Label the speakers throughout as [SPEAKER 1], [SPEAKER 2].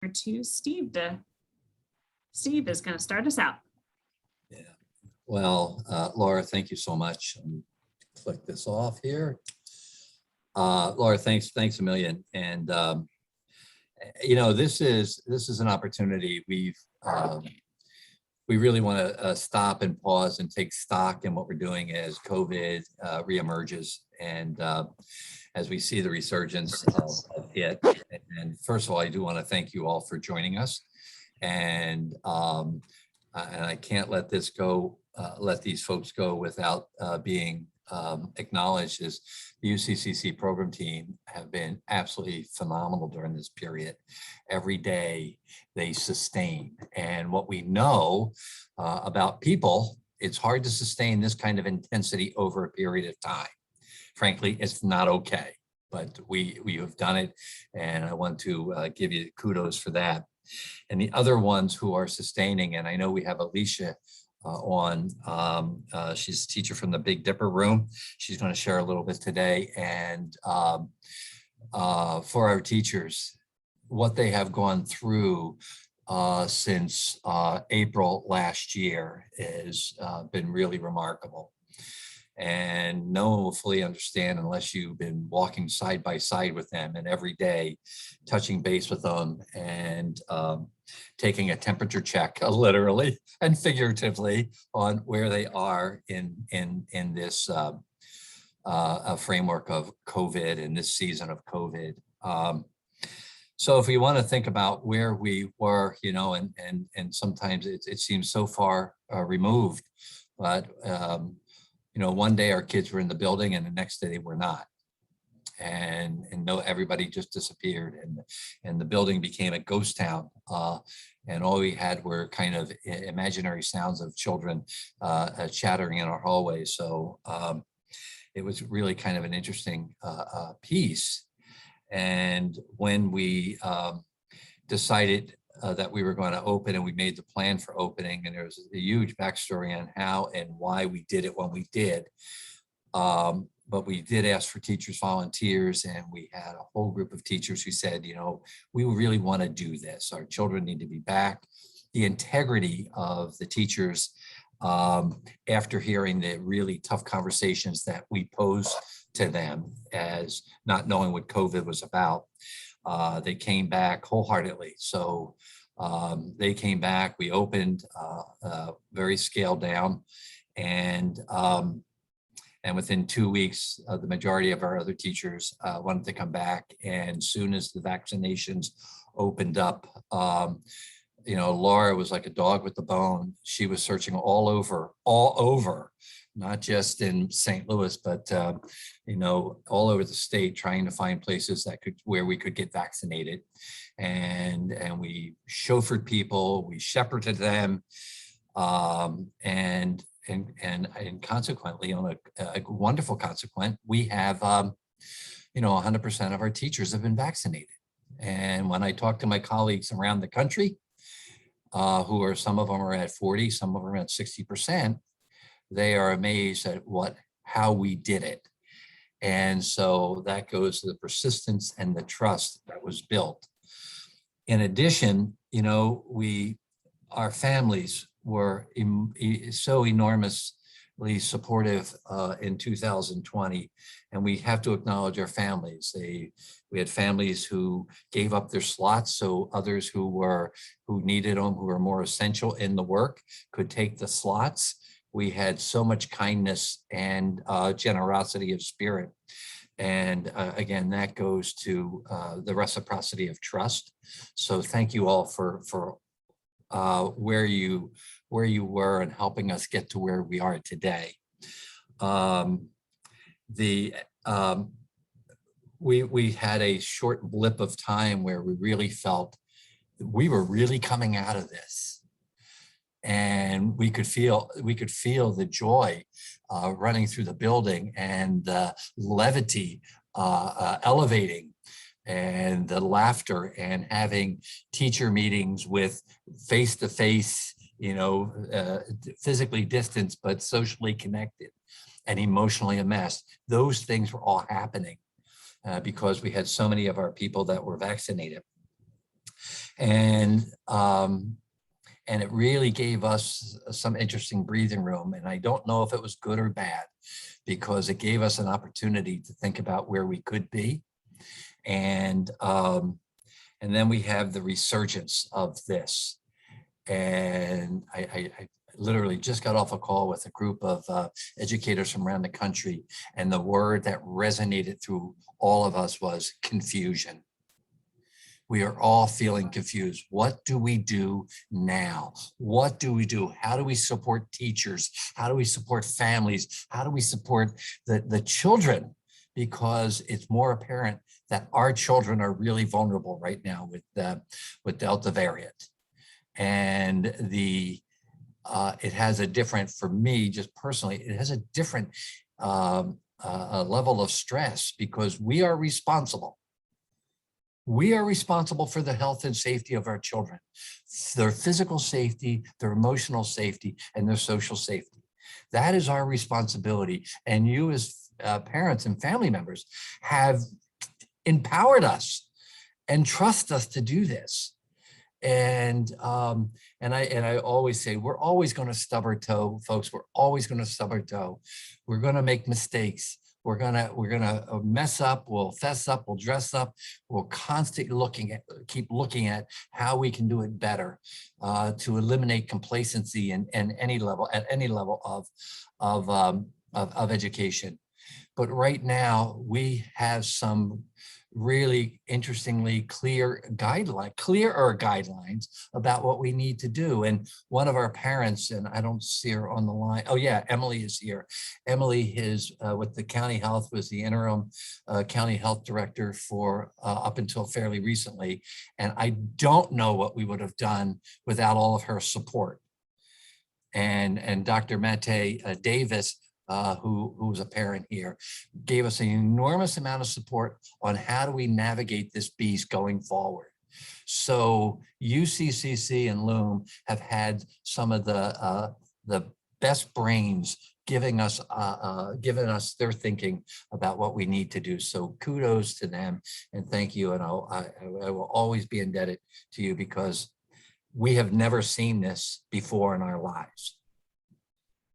[SPEAKER 1] to Steve. Steve is going to start us out.
[SPEAKER 2] Yeah. Well, Laura, thank you so much. Click this off here. Laura, thanks a million. And this is an opportunity we really want to stop and pause and take stock in what we're doing as COVID reemerges, and as we see the resurgence of it. And first of all, I do want to thank you all for joining us. And I can't let this go, let these folks go without being acknowledged. As the UCCC program team have been absolutely phenomenal during this period. Every day they sustain. And what we know about people, it's hard to sustain this kind of intensity over a period of time. Frankly, it's not okay, but we have done it. And I want to give you kudos for that. And the other ones who are sustaining, and I know we have Alicia on, she's a teacher from the Big Dipper room. She's going to share a little bit today. And for our teachers, what they have gone through since April last year has been really remarkable. And no one will fully understand unless you've been walking side by side with them and every day touching base with them and taking a temperature check, literally and figuratively, on where they are in this framework of COVID and this season of COVID. So if we want to think about where we were, and sometimes it seems so far removed, but one day our kids were in the building and the next day they were not. And no, everybody just disappeared, and the building became a ghost town. And all we had were kind of imaginary sounds of children chattering in our hallways. So it was really kind of an interesting piece. And when we decided that we were going to open, and we made the plan for opening, and there was a huge backstory on how and why we did it when we did. But we did ask for teachers, volunteers, and we had a whole group of teachers who said, we really want to do this. Our children need to be back. The integrity of the teachers, after hearing the really tough conversations that we posed to them as not knowing what COVID was about, they came back wholeheartedly. So they came back, we opened very scaled down, and within 2 weeks, the majority of our other teachers wanted to come back. And soon as the vaccinations opened up, Laura was like a dog with the bone. She was searching all over, not just in St. Louis, but all over the state, trying to find places where we could get vaccinated. And we chauffeured people, we shepherded them, and consequently, on a wonderful consequence, we have 100% of our teachers have been vaccinated. And when I talk to my colleagues around the country, some of them are at 40, some of them are at 60%, they are amazed at how we did it. And so that goes to the persistence and the trust that was built. In addition, our families were so enormously supportive in 2020, and we have to acknowledge our families. We had families who gave up their slots so others who needed them, who were more essential in the work, could take the slots. We had so much kindness and generosity of spirit. And again, that goes to the reciprocity of trust. So thank you all for where you were and helping us get to where we are today. We had a short blip of time where we really felt we were really coming out of this, and we could feel the joy running through the building, and the levity elevating, and the laughter, and having teacher meetings with face-to-face, physically distanced, but socially connected and emotionally enmeshed. Those things were all happening because we had so many of our people that were vaccinated. And it really gave us some interesting breathing room. And I don't know if it was good or bad, because it gave us an opportunity to think about where we could be. And then we have the resurgence of this. And I literally just got off a call with a group of educators from around the country. And the word that resonated through all of us was confusion. We are all feeling confused. What do we do now? What do we do? How do we support teachers? How do we support families? How do we support the children? Because it's more apparent that our children are really vulnerable right now with Delta variant. And it has a different, for me, just personally, it has a different level of stress, because we are responsible. We are responsible for the health and safety of our children, their physical safety, their emotional safety, and their social safety. That is our responsibility. And you as parents and family members have empowered us and trust us to do this. And I always say, we're always going to stub our toe, folks. We're always going to stub our toe. We're going to make mistakes. We're gonna mess up. We'll fess up. We'll dress up. We'll constantly keep looking at how we can do it better to eliminate complacency at any level of education. But right now we have some really interestingly clearer guidelines about what we need to do. And one of our parents, and I don't see her on the line. Oh yeah, Emily is here. Emily is with the county health, was the interim county health director for up until fairly recently. And I don't know what we would have done without all of her support. And Dr. Mate Davis, who's a parent here, gave us an enormous amount of support on how do we navigate this beast going forward. So UCCC and Loom have had some of the best brains giving us their thinking about what we need to do. So kudos to them and thank you. And I will always be indebted to you, because we have never seen this before in our lives.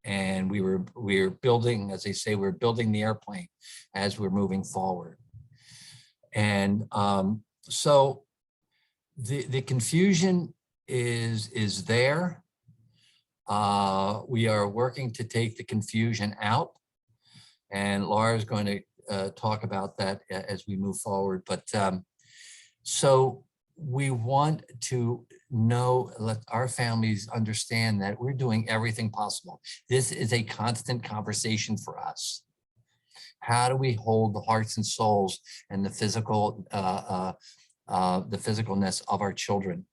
[SPEAKER 2] And we were building, as they say, we're building the airplane as we're moving forward. And so the confusion is there. We are working to take the confusion out. And Laura's going to talk about that as we move forward. But so we want to let our families understand that we're doing everything possible. This is a constant conversation for us. How do we hold the hearts and souls and the physicalness of our children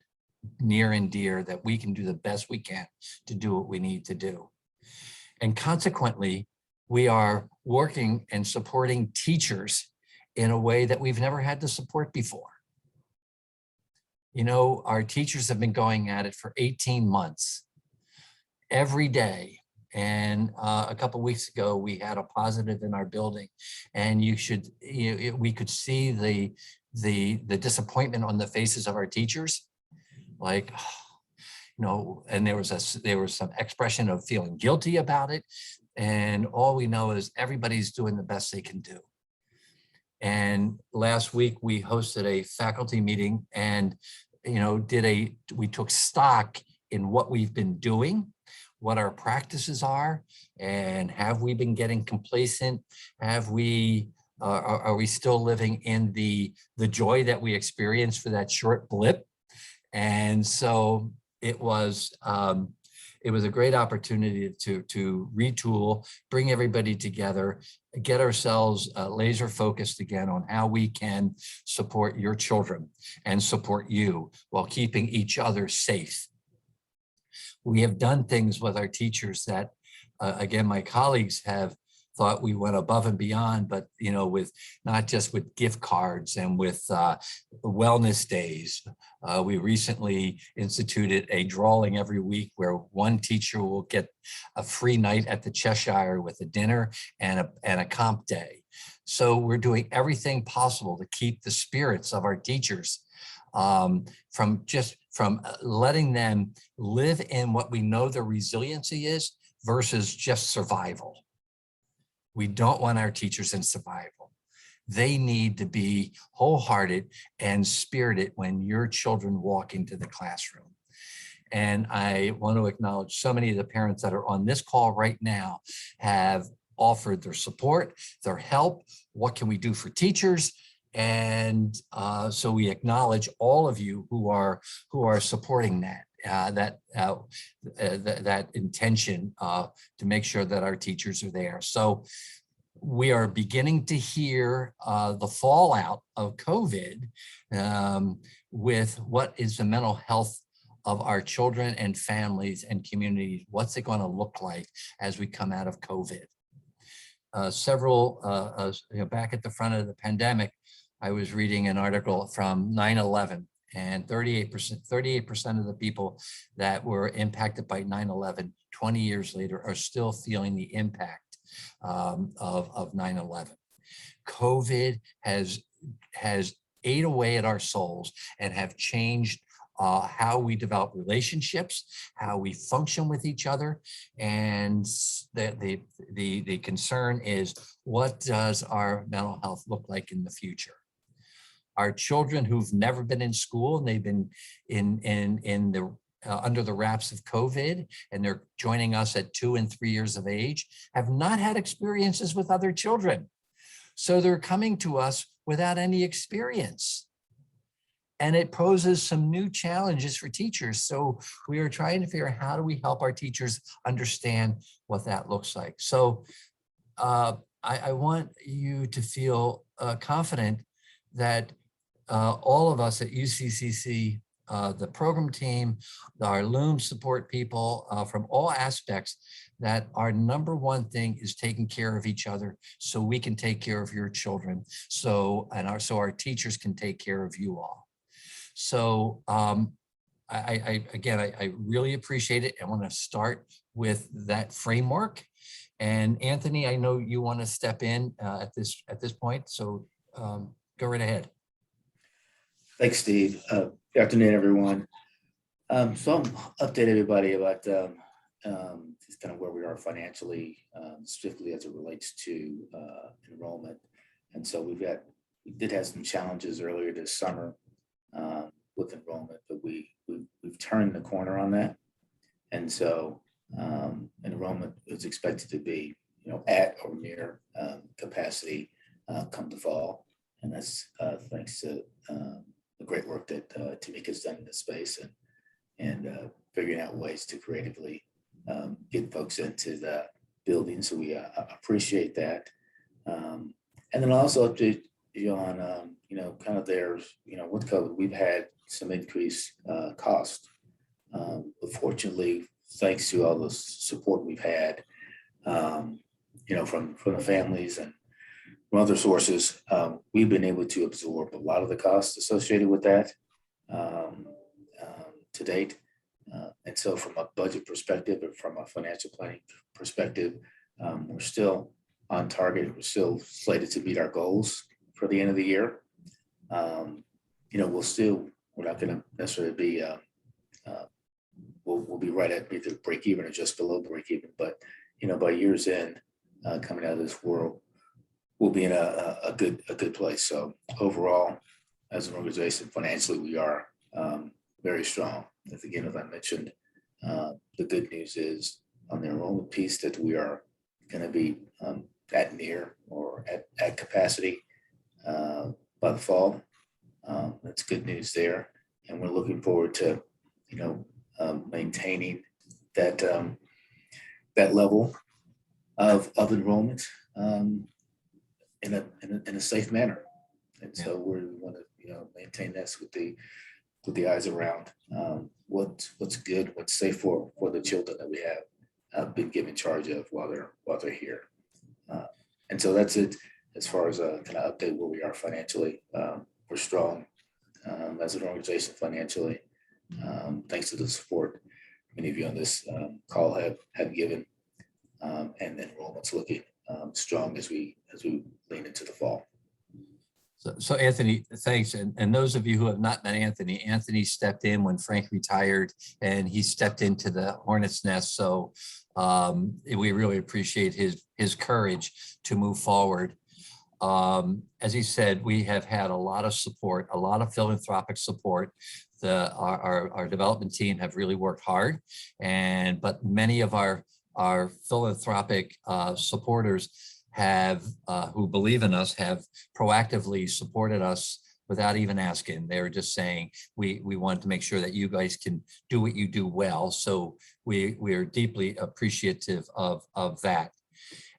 [SPEAKER 2] near and dear, that we can do the best we can to do what we need to do? And consequently, we are working and supporting teachers in a way that we've never had to support before. You know, our teachers have been going at it for 18 months, every day. And a couple of weeks ago, we had a positive in our building, and we could see the disappointment on the faces of our teachers, like, you know, and there was some expression of feeling guilty about it. And all we know is everybody's doing the best they can do. And last week we hosted a faculty meeting, and we took stock in what we've been doing, what our practices are, and have we been getting complacent? Are we still living in the joy that we experienced for that short blip? And so it was a great opportunity to retool, bring everybody together, get ourselves laser focused again on how we can support your children and support you while keeping each other safe. We have done things with our teachers that, again, my colleagues have thought we went above and beyond, but with not just with gift cards and with wellness days. We recently instituted a drawing every week where one teacher will get a free night at the Cheshire with a dinner and a comp day. So we're doing everything possible to keep the spirits of our teachers from letting them live in what we know their resiliency is versus just survival. We don't want our teachers in survival. They need to be wholehearted and spirited when your children walk into the classroom. And I want to acknowledge so many of the parents that are on this call right now have offered their support, their help. What can we do for teachers? And so we acknowledge all of you who are supporting that intention to make sure that our teachers are there. So we are beginning to hear the fallout of COVID with what is the mental health of our children and families and communities. What's it going to look like as we come out of COVID? Back at the front of the pandemic, I was reading an article from 9/11, and 38% of the people that were impacted by 9/11 20 years later are still feeling the impact of 9/11. COVID has ate away at our souls and have changed how we develop relationships, how we function with each other. And the concern is, what does our mental health look like in the future? Our children who've never been in school, and they've been under the wraps of COVID, and they're joining us at 2 and 3 years of age, have not had experiences with other children. So they're coming to us without any experience. And it poses some new challenges for teachers. So we are trying to figure out, how do we help our teachers understand what that looks like? So I want you to feel confident that all of us at UCCC, the program team, our Loom support people from all aspects, that our number one thing is taking care of each other so we can take care of your children. So our teachers can take care of you all. So I really appreciate it. I want to start with that framework. And Anthony, I know you want to step in at this point, so go right ahead.
[SPEAKER 3] Thanks, Steve. Good afternoon, everyone. So I'll update everybody about just kind of where we are financially, specifically as it relates to enrollment. And so we did have some challenges earlier this summer with enrollment, but we've turned the corner on that. And so enrollment is expected to be, at or near capacity come the fall. And that's thanks to the great work that Tamika's done in this space and figuring out ways to creatively get folks into the building. So we appreciate that. And then I'll also update you on, kind of with COVID, we've had some increased cost. But fortunately, thanks to all the support we've had, from the families and from other sources, we've been able to absorb a lot of the costs associated with that to date. And so from a budget perspective and from a financial planning perspective, we're still on target. We're still slated to meet our goals for the end of the year. We're not going to necessarily be, we'll be right at either break even or just below break even. But, by year's end, coming out of this world, we'll be in a good place. So overall, as an organization, financially, we are very strong. As I mentioned, the good news is on the enrollment piece that we are going to be at near or at capacity by the fall. That's good news there. And we're looking forward to, maintaining that level of enrollment in a safe manner. And so we want to, maintain this with the eyes around what's good, what's safe for the children that we have been given charge of while they're here. And so that's it as far as a kind of update where we are financially. We're strong as an organization financially, thanks to the support many of you on this call have given, and enrollment's looking strong as we lean into the fall.
[SPEAKER 2] So Anthony, thanks. And those of you who have not met Anthony, Anthony stepped in when Frank retired and he stepped into the hornet's nest. So we really appreciate his courage to move forward. As he said, we have had a lot of support, a lot of philanthropic support. Our development team have really worked hard, but many of our philanthropic supporters have who believe in us have proactively supported us without even asking. They were just saying, we want to make sure that you guys can do what you do well. So we are deeply appreciative of that.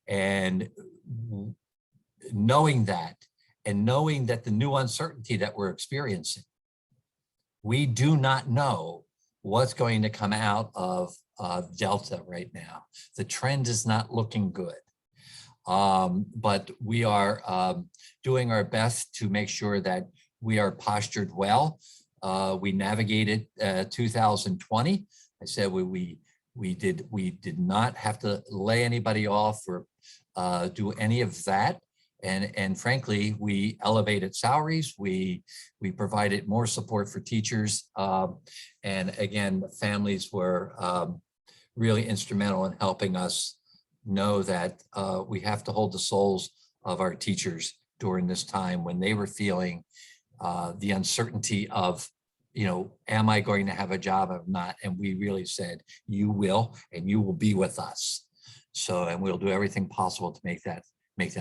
[SPEAKER 2] And knowing that, and knowing that the new uncertainty that we're experiencing, we do not know what's going to come out of Delta right now. The trend is not looking good. But we are doing our best to make sure that we are postured well. We navigated 2020. I said we did not have to lay anybody off or do any of that. And frankly, we elevated salaries. We provided more support for teachers. And again, families were really instrumental in helping us know that we have to hold the souls of our teachers during this time when they were feeling the uncertainty of, am I going to have a job or not? And we really said, you will, and you will be with us. So, and we'll do everything possible to make that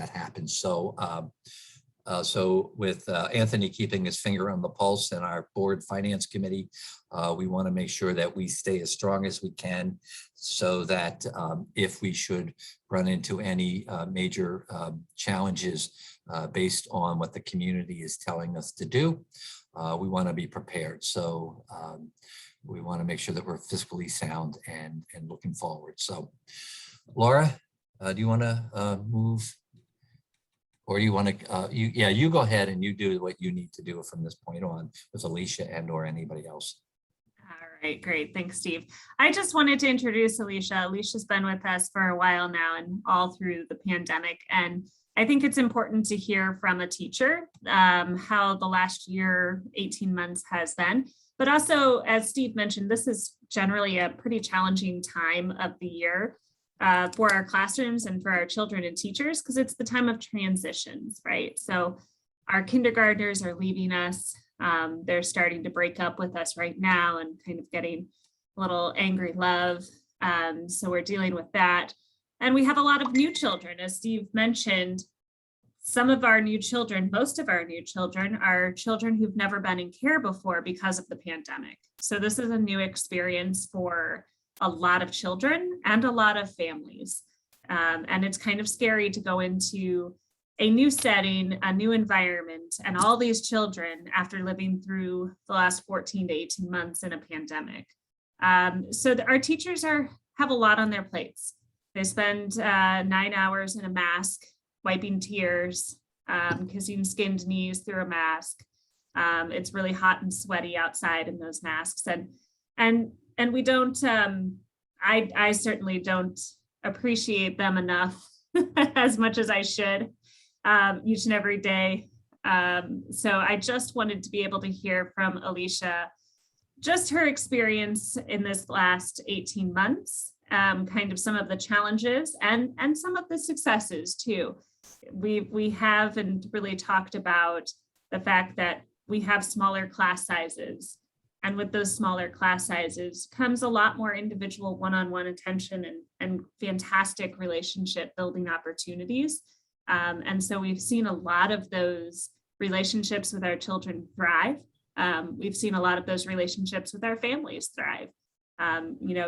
[SPEAKER 2] happen. So, so with Anthony keeping his finger on the pulse and our board finance committee, we want to make sure that we stay as strong as we can so that if we should run into any major challenges based on what the community is telling us to do, we want to be prepared. So we want to make sure that we're fiscally sound and looking forward. So Laura, do you want to move? Or you want to, you go ahead and you do what you need to do from this point on with Alicia and or anybody else.
[SPEAKER 1] All right, great. Thanks, Steve. I just wanted to introduce Alicia. Alicia's been with us for a while now and all through the pandemic. And I think it's important to hear from a teacher how the last year, 18 months has been. But also, as Steve mentioned, this is generally a pretty challenging time of the year for our classrooms and for our children and teachers, because it's the time of transitions, right? So our kindergartners are leaving us. They're starting to break up with us right now and kind of getting a little angry love. So we're dealing with that. And we have a lot of new children, as Steve mentioned. Some of our new children, most of our new children are children who've never been in care before because of the pandemic. So this is a new experience for a lot of children and a lot of families. And it's kind of scary to go into a new setting, a new environment, and all these children after living through the last 14 to 18 months in a pandemic. So our teachers have a lot on their plates. They spend 9 hours in a mask, wiping tears, kissing skinned knees through a mask. It's really hot and sweaty outside in those masks. And we don't, I certainly don't appreciate them enough as much as I should each and every day. So I just wanted to be able to hear from Alicia, just her experience in this last 18 months, kind of some of the challenges and some of the successes too. We have and really talked about the fact that we have smaller class sizes. And with those smaller class sizes comes a lot more individual one-on-one attention and fantastic relationship building opportunities. And so we've seen a lot of those relationships with our children thrive. We've seen a lot of those relationships with our families thrive.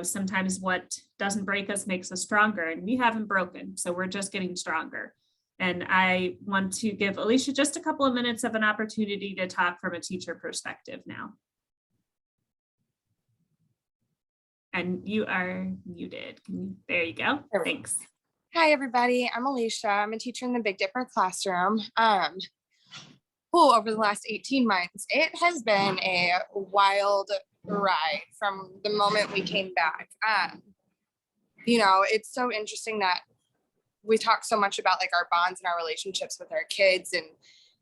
[SPEAKER 1] Sometimes what doesn't break us makes us stronger, and we haven't broken, so we're just getting stronger. And I want to give Alicia just a couple of minutes of an opportunity to talk from a teacher perspective now. And you are muted. There you go. Thanks.
[SPEAKER 4] Hi, everybody. I'm Alicia. I'm a teacher in the Big Dipper classroom. Over the last 18 months, it has been a wild ride from the moment we came back. It's so interesting that we talk so much about like our bonds and our relationships with our kids and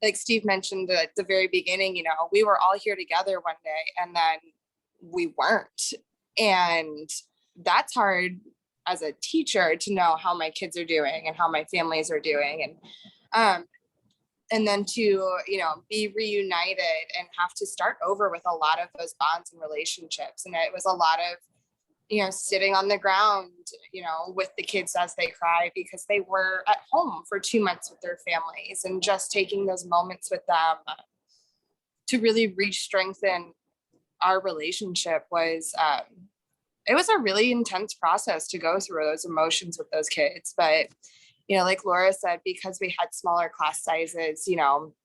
[SPEAKER 4] like Steve mentioned at the very beginning, you know, we were all here together one day and then we weren't. And that's hard as a teacher to know how my kids are doing and how my families are doing. And then to, you know, be reunited and have to start over with a lot of those bonds and relationships. And it was a lot of, you know, sitting on the ground, you know, with the kids as they cry because they were at home for 2 months with their families, and just taking those moments with them to really re-strengthen our relationship was, it was a really intense process to go through those emotions with those kids. But, you know, like Laura said, because we had smaller class sizes, you know,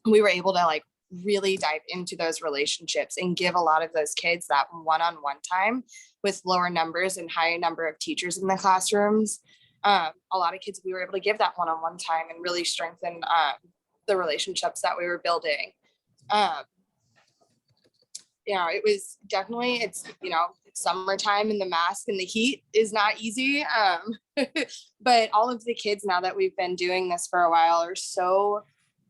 [SPEAKER 4] we were able to like really dive into those relationships and give a lot of those kids that one-on-one time with lower numbers and higher number of teachers in the classrooms. A lot of kids, we were able to give that one-on-one time and really strengthen the relationships that we were building. You know, it was definitely, it's, you know, summertime and the mask and the heat is not easy. But all of the kids, now that we've been doing this for a while, are so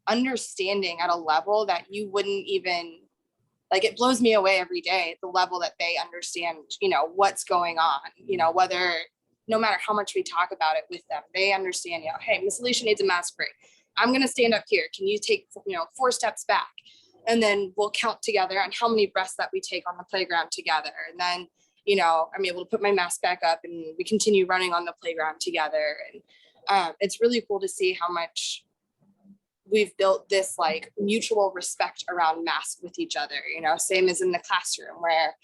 [SPEAKER 4] understanding at a level that you wouldn't even, like, it blows me away every day, the level that they understand, you know, what's going on, you know, whether, no matter how much we talk about it with them, they understand, you know, hey, Miss Alicia needs a mask break. I'm going to stand up here. Can you take, you know, 4 steps back? And then we'll count together on how many breaths that we take on the playground together. And then, you know, I'm able to put my mask back up and we continue running on the playground together. And it's really cool to see how much we've built this like mutual respect around masks with each other, you know, same as in the classroom where,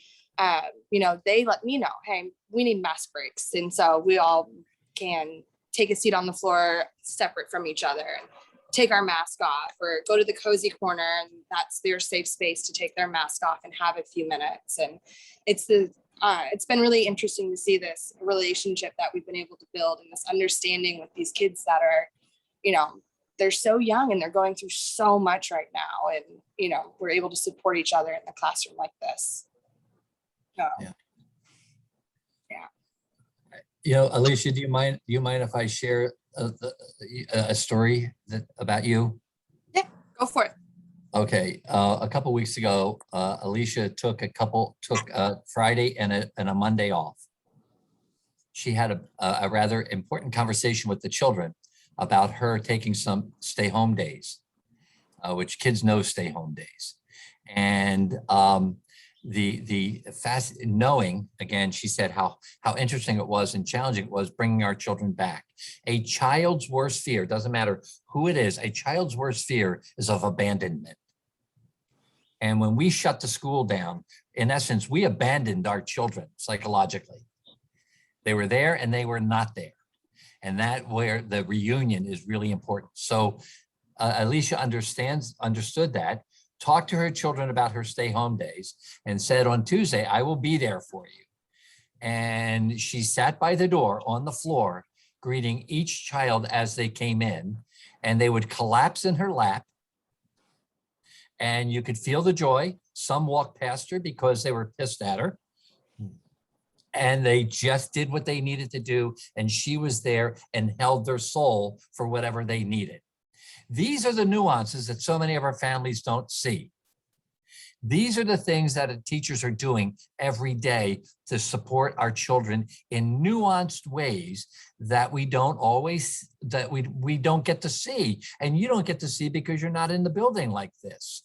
[SPEAKER 4] you know, they let me know, hey, we need mask breaks. And so we all can take a seat on the floor separate from each other and take our mask off, or go to the cozy corner and that's their safe space to take their mask off and have a few minutes. And it's been really interesting to see this relationship that we've been able to build and this understanding with these kids that are, you know, they're so young and they're going through so much right now. And, you know, we're able to support each other in the classroom like this. So,
[SPEAKER 2] Yeah.
[SPEAKER 4] Yeah.
[SPEAKER 2] You know, Alicia, do you mind if I share a story about you?
[SPEAKER 4] Yeah, go for it.
[SPEAKER 2] Okay, a couple weeks ago, Alicia took a Friday and a Monday off. She had a rather important conversation with the children about her taking some stay-home days, which kids know stay-home days, and the fast knowing, again, she said how interesting it was and challenging it was bringing our children back. A child's worst fear, doesn't matter who it is, a child's worst fear is of abandonment. And when we shut the school down, in essence, we abandoned our children psychologically. They were there and they were not there. And that where the reunion is really important. So Alicia understood that, talked to her children about her stay home days and said, on Tuesday, I will be there for you. And she sat by the door on the floor, greeting each child as they came in, and they would collapse in her lap. And you could feel the joy. Some walked past her because they were pissed at her. And they just did what they needed to do. And she was there and held their soul for whatever they needed. These are the nuances that so many of our families don't see. These are the things that teachers are doing every day to support our children in nuanced ways that we don't always, that we don't get to see. And you don't get to see because you're not in the building like this.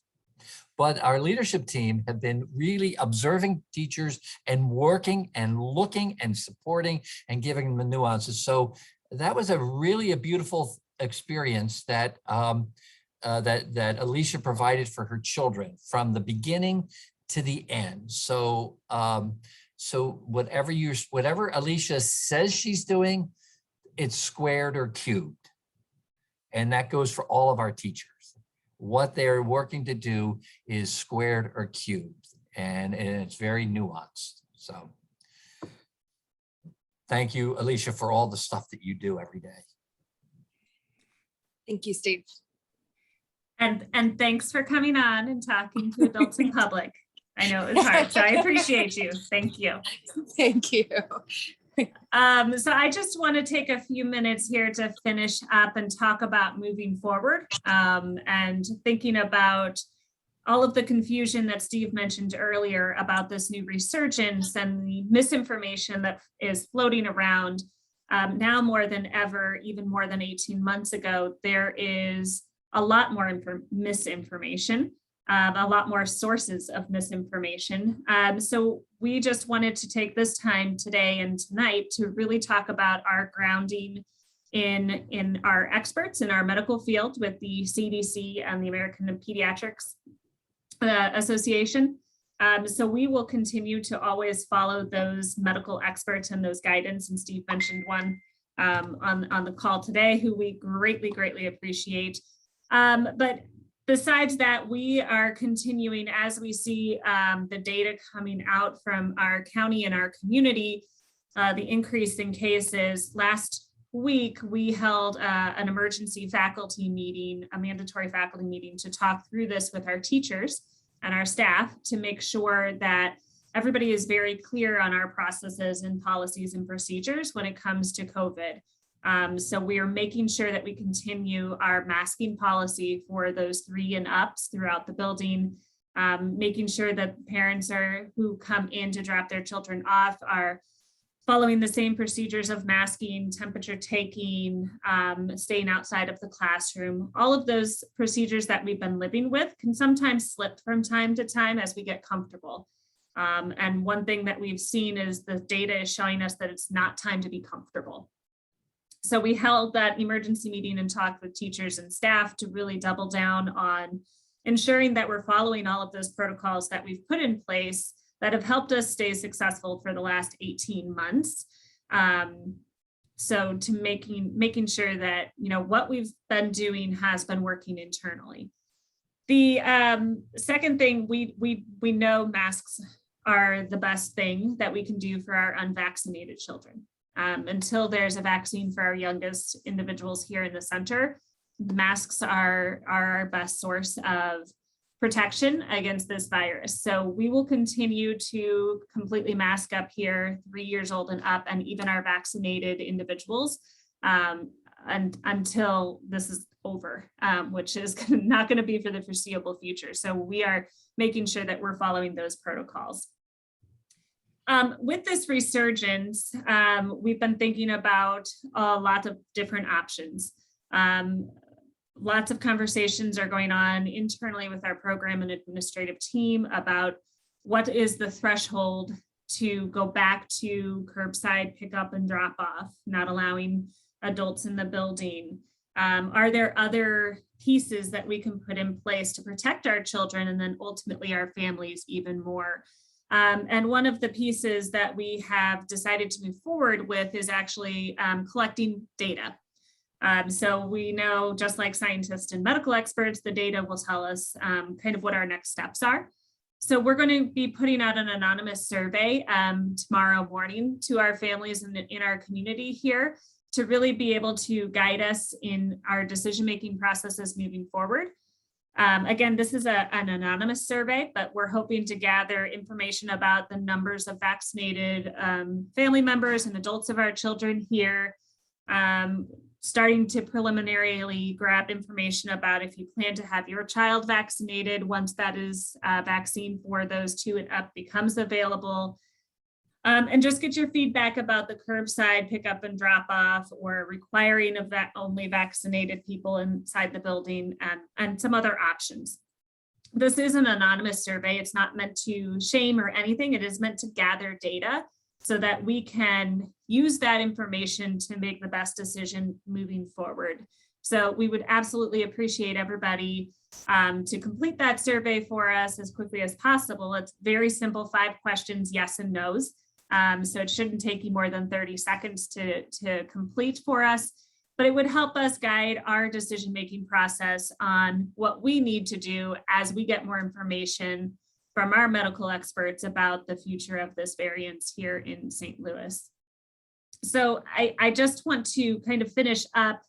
[SPEAKER 2] But our leadership team have been really observing teachers and working and looking and supporting and giving them the nuances. So that was a beautiful experience that that Alicia provided for her children from the beginning to the end. So so whatever Alicia says she's doing, it's squared or cubed. And that goes for all of our teachers. What they're working to do is squared or cubed, and it's very nuanced. So thank you, Alicia, for all the stuff that you do every day.
[SPEAKER 4] Thank you, Steve.
[SPEAKER 1] And thanks for coming on and talking to adults in public. I know it was hard, so I appreciate you. Thank you.
[SPEAKER 4] Thank you.
[SPEAKER 1] So I just want to take a few minutes here to finish up and talk about moving forward and thinking about all of the confusion that Steve mentioned earlier about this new resurgence and the misinformation that is floating around. Now more than ever, even more than 18 months ago, there is a lot more misinformation, a lot more sources of misinformation. So we just wanted to take this time today and tonight to really talk about our grounding in our experts in our medical field with the CDC and the American Pediatrics Association. So we will continue to always follow those medical experts and those guidance. And Steve mentioned one on the call today, who we greatly appreciate. But besides that, we are continuing as we see the data coming out from our county and our community, the increase in cases. Last week, we held an emergency faculty meeting, a mandatory faculty meeting, to talk through this with our teachers and our staff to make sure that everybody is very clear on our processes and policies and procedures when it comes to COVID. So we are making sure that we continue our masking policy for those 3 and ups throughout the building, making sure that parents who come in to drop their children off are following the same procedures of masking, temperature taking, staying outside of the classroom. All of those procedures that we've been living with can sometimes slip from time to time as we get comfortable. And one thing that we've seen is the data is showing us that it's not time to be comfortable. So we held that emergency meeting and talked with teachers and staff to really double down on ensuring that we're following all of those protocols that we've put in place that have helped us stay successful for the last 18 months. So to making sure that, what we've been doing has been working internally. The second thing, we know masks are the best thing that we can do for our unvaccinated children. Until there's a vaccine for our youngest individuals here in the center, masks are our best source of protection against this virus. So we will continue to completely mask up here, 3 years old and up, and even our vaccinated individuals and until this is over, which is not going to be for the foreseeable future. So we are making sure that we're following those protocols. With this resurgence, we've been thinking about a lot of different options. Lots of conversations are going on internally with our program and administrative team about what is the threshold to go back to curbside pickup and drop off, not allowing adults in the building. Are there other pieces that we can put in place to protect our children and then ultimately our families even more? And one of the pieces that we have decided to move forward with is actually collecting data. So we know, just like scientists and medical experts, the data will tell us kind of what our next steps are. So we're going to be putting out an anonymous survey tomorrow morning to our families in our community here to really be able to guide us in our decision-making processes moving forward. Again, this is an anonymous survey, but we're hoping to gather information about the numbers of vaccinated family members and adults of our children here, starting to preliminarily grab information about if you plan to have your child vaccinated once that is vaccine for those 2 and up becomes available. And just get your feedback about the curbside pickup and drop off or requiring of that only vaccinated people inside the building and some other options. This is an anonymous survey. It's not meant to shame or anything. It is meant to gather data so that we can use that information to make the best decision moving forward. So we would absolutely appreciate everybody to complete that survey for us as quickly as possible. It's very simple, 5 questions, yes and no's. So it shouldn't take you more than 30 seconds to complete for us, but it would help us guide our decision-making process on what we need to do as we get more information from our medical experts about the future of this variant here in St. Louis. So I just want to kind of finish up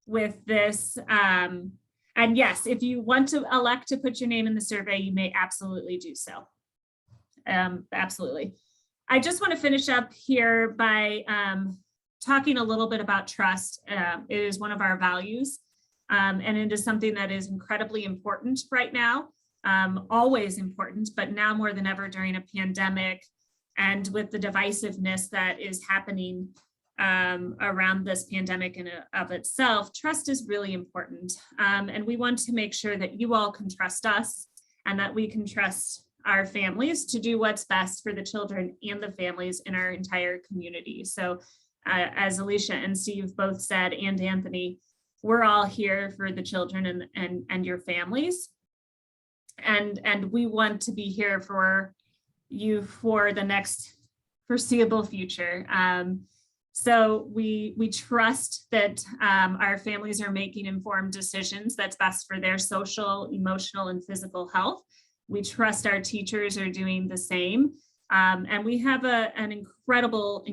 [SPEAKER 1] with this. And yes, if you want to elect to put your name in the survey, you may absolutely do so. Absolutely. I just want to finish up here by talking a little bit about trust. It is one of our values, and it is something that is incredibly important right now, always important, but now more than ever during a pandemic and with the divisiveness that is happening around this pandemic in and of itself. Trust is really important, and we want to make sure that you all can trust us and that we can trust our families to do what's best for the children and the families in our entire community. So as Alicia and Steve both said, and Anthony, we're all here for the children and your families. And we want to be here for you for the next foreseeable future. So we trust that our families are making informed decisions that's best for their social, emotional, and physical health. We trust our teachers are doing the same. And we have an incredible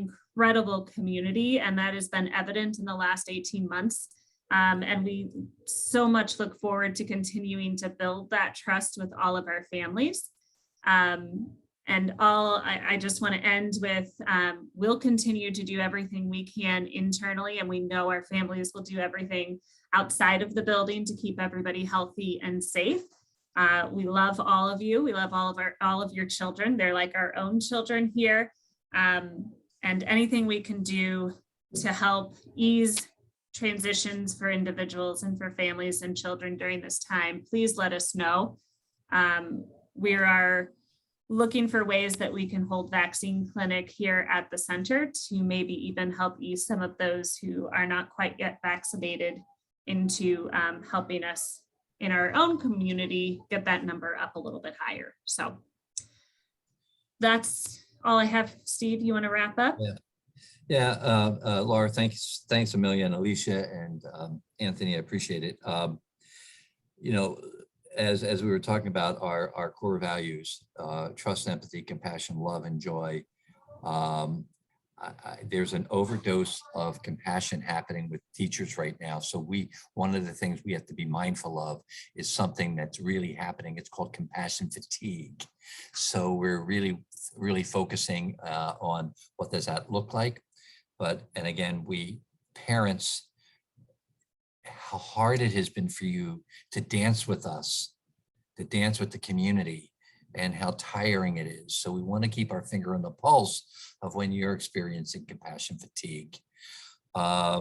[SPEAKER 1] community, and that has been evident in the last 18 months. And we so much look forward to continuing to build that trust with all of our families. I just want to end with, we'll continue to do everything we can internally, and we know our families will do everything outside of the building to keep everybody healthy and safe. We love all of you. We love all of your children. They're like our own children here. And anything we can do to help ease transitions for individuals and for families and children during this time, please let us know. We are looking for ways that we can hold vaccine clinic here at the center to maybe even help ease some of those who are not quite yet vaccinated into helping us in our own community get that number up a little bit higher. So that's all I have. Steve, you want to wrap up?
[SPEAKER 2] Yeah, Laura, thanks a million. Alicia and Anthony, I appreciate it. You know, as we were talking about our core values, trust, empathy, compassion, love, and joy, there's an overdose of compassion happening with teachers right now. So one of the things we have to be mindful of is something that's really happening. It's called compassion fatigue. So we're really focusing on what does that look like. And again, parents, how hard it has been for you to dance with us, to dance with the community, and how tiring it is. So we want to keep our finger on the pulse of when you're experiencing compassion fatigue. I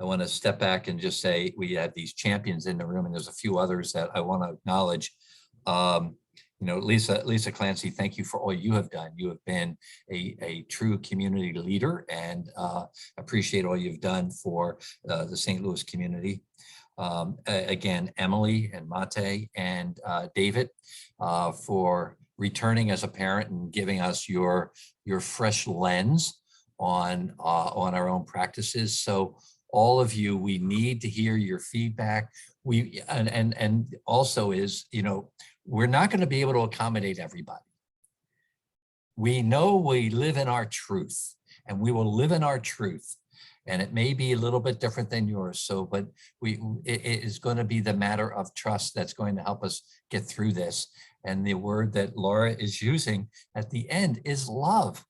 [SPEAKER 2] want to step back and just say we have these champions in the room, and there's a few others that I want to acknowledge. You know, Lisa Clancy, thank you for all you have done. You have been a true community leader, and appreciate all you've done for the St. Louis community. Again, Emily and Mate and David, for returning as a parent and giving us your fresh lens on our own practices. So all of you, we need to hear your feedback. And also is, you know, we're not going to be able to accommodate everybody. We know we live in our truth, and we will live in our truth. And it may be a little bit different than yours. So, but it is going to be the matter of trust that's going to help us get through this. And the word that Laura is using at the end is love.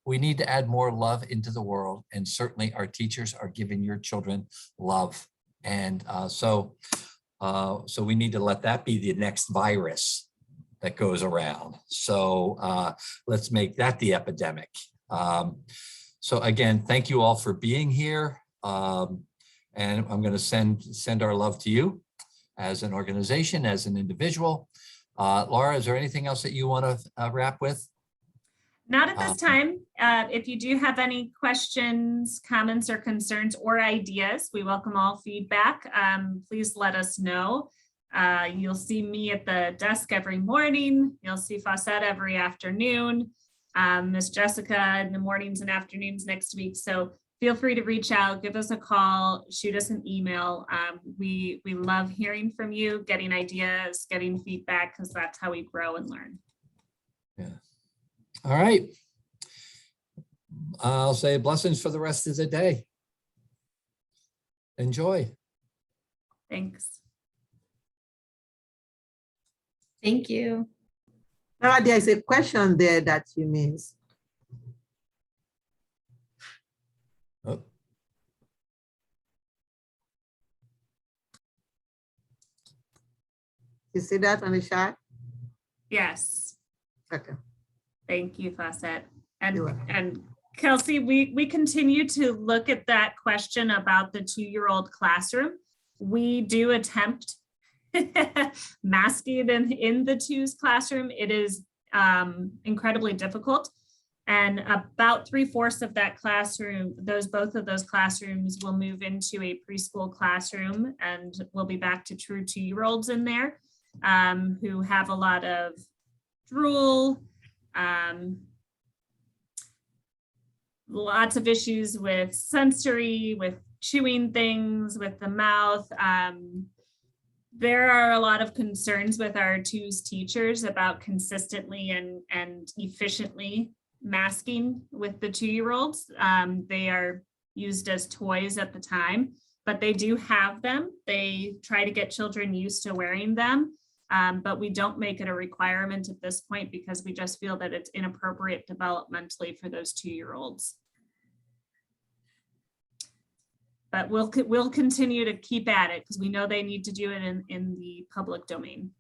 [SPEAKER 2] We need to add more love into the world. And certainly our teachers are giving your children love. And so we need to let that be the next virus that goes around. So let's make that the epidemic. So again, thank you all for being here. And I'm going to send our love to you as an organization, as an individual. Laura, is there anything else that you want to wrap with?
[SPEAKER 1] Not at this time. If you do have any questions, comments, or concerns or ideas, we welcome all feedback. Please let us know. You'll see me at the desk every morning. You'll see Fawcett every afternoon. Miss Jessica in the mornings and afternoons next week. So feel free to reach out, give us a call, shoot us an email. We love hearing from you, getting ideas, getting feedback, because that's how we grow and learn.
[SPEAKER 2] Yeah. All right. I'll say blessings for the rest of the day. Enjoy.
[SPEAKER 1] Thanks.
[SPEAKER 5] Thank you. Laura, there is a question there that you missed.
[SPEAKER 2] Oh,
[SPEAKER 5] You see that on the chat?
[SPEAKER 1] Yes,
[SPEAKER 5] Okay.
[SPEAKER 1] thank you, Fawcett.
[SPEAKER 5] You're
[SPEAKER 1] And,
[SPEAKER 5] welcome.
[SPEAKER 1] and Kelsey, we continue to look at that question about the 2-year-old classroom. We do attempt masking in the 2's classroom. It is incredibly difficult. And about 3/4 of that classroom, both of those classrooms will move into a preschool classroom, and we'll be back to true 2-year-olds in there who have a lot of drool, lots of issues with sensory, with chewing things, with the mouth. There are a lot of concerns with our 2's teachers about consistently and efficiently masking with the 2-year-olds. They are used as toys at the time, but they do have them. They try to get children used to wearing them, but we don't make it a requirement at this point because we just feel that it's inappropriate developmentally for those 2-year-olds. But we'll continue to keep at it because we know they need to do it in the public domain.